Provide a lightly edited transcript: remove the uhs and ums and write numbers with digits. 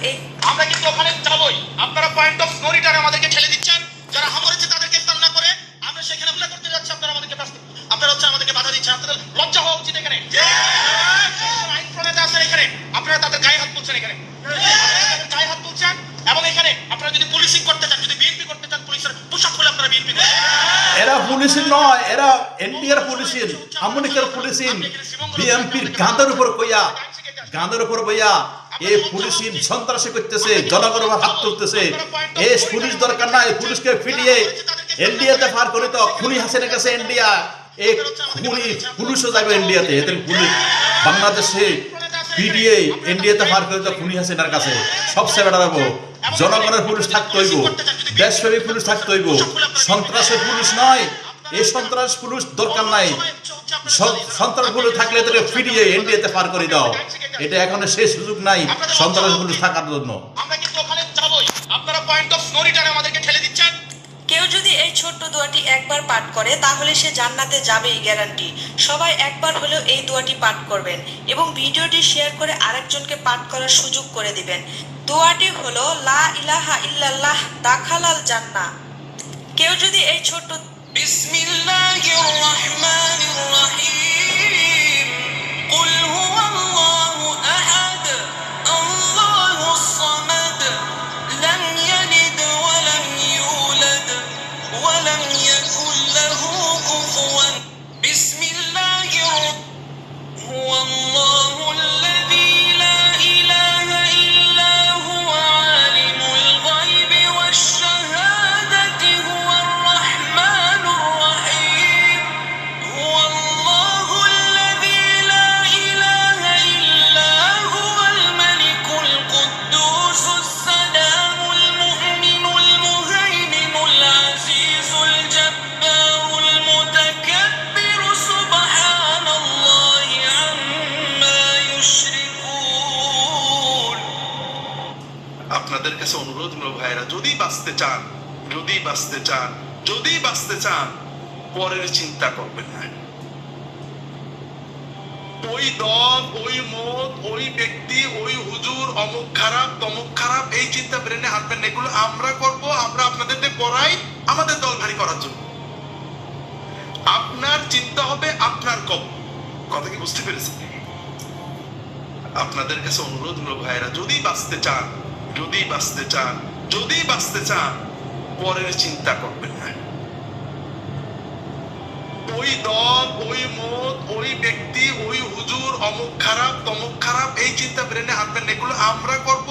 এই আমরা কিন্তু ওখানে যাবই। আপনারা পয়েন্ট অফ নো রিটার্ন আমাদেরকে ঠেলে দিচ্ছেন। যারা হামরেছে তাদেরকে ইফতার না করে আমরা সেখানে হামলা করতে যাচ্ছি। আপনারা আমাদেরকে বাধা দিচ্ছেন। আপনাদের লজ্জা হওয়া উচিত এখানে। আইন প্রণেতা আছেন এখানে, আপনারা তাদের গায়ে হাত তুলছেন এখানে। গায়ে হাত তুলছেন এবং এখানে আপনারা যদি পুলিশিং করতে চান, যদি বিএনপি করতে চান, পুলিশের পোশাক খুলে আপনারা বিএনপি করেন। এরা পুলিশিং নয়, এরা এনডিআর পুলিশিং, আমলিকের পুলিশিং, বিএনপির গাঁদের উপর বইয়া এই পুলিশিং সন্ত্রাসী করতেছে, জনগণের উপর হাত তুলতেছে। এই পুলিশ দরকার নাই, পুলিশকে ফিরিয়ে এনডিএতে ফার করে তো খুনি হাসিনা গেছে ইন্ডিয়া, এই খুনি পুলিশও যাবে ইন্ডিয়াতে। এদের পুলিশ বাংলাদেশে পিডিএ ইন্ডিয়াতে ফার করে তো খুনি হাসিনার কাছে সবচেয়ে বেড়াবো। জনগণের পুলিশ থাকতে হইব, দেশপ্রেমী পুলিশ থাকতে হইব, সন্ত্রাসের পুলিশ নয়। এই সন্ত্রাস পুলিশ দরকার নাই, সন্ত্রাস পুলিশ থাকলে এদেরকে ফিরিয়ে ইন্ডিয়াতে পার করে দাও। এটা এখন সেই সুযোগ নাই সন্ত্রাস পুলিশ থাকার জন্য। আমরা কিন্তু ওখানে যাবই। আপনারা পয়েন্ট অফ নো রিটার্ন আমাদেরকে ঠেলে দিচ্ছেন। কেউ যদি এই ছোট্ট দোয়াটি একবার পাঠ করে তাহলে সে জান্নাতে যাবেই, গ্যারান্টি। সবাই একবার হলেও এই দোয়াটি পাঠ করবেন এবং ভিডিওটি শেয়ার করে আরেকজনকে পাঠ করার সুযোগ করে দিবেন। দোয়াটি হলো লা ইলাহা ইল্লাল্লাহ দাখালাল জান্নাহ। কেউ যদি এই ছোট্ট বিসমিল্লাহির রহমানির রহিম কুল হুয়াল্লাহু আহাদ আল্লাহুস সামাদ লাম ইয়ালিদ ওয়া লাম ইউলাদ ওয়া লাম ইয়াকুল লাহু কুফুওয়ান বিসমিল্লাহির হুয়াল্লাহুল্লাযী লা ইলাহা ইল্লা হুয়া আলিমুল গায়বি ওয়াশ শাহাদাতি হুয়ার রাহমানুর রহিম হুয়াল্লাহুল্লাযী লা ইলাহা ইল্লা হুয়াল মালিকুল কুদ্দুসুস সালামুল মুমিনুল মুহাইমিনুল আজিজুল জাব্বারুল মুতাকাব্বিরু সুবহানাল্লাহি আম্মা ইউশরিকুন। আপনাদের কাছে অনুরোধ হলো ভাইরা, যদি বাঁচতে চান পরের চিন্তা করবেন না। ওই দল, ওই মত, ওই ব্যক্তি, ওই হুজুর অমুক খারাপ তমুক খারাপ, এই চিন্তা ব্রেনে আনবেন না। এগুলো আমরা করব, আমরা আপনাদেরকে পড়াই আমাদের দল ভারী করার জন্য। আপনার চিন্তা হবে আপনার কথা কি বুঝতে পেরেছেন? আপনাদের কাছে অনুরোধ হলো ভাইরা, যদি বাঁচতে চান পরের চিন্তা করবেন না। ওই দল, ওই মত, ওই ব্যক্তি, ওই হুজুর অমুক খারাপ তমুক খারাপ, এই চিন্তা ব্রেনে আনবেন না। এগুলো আমরা করব,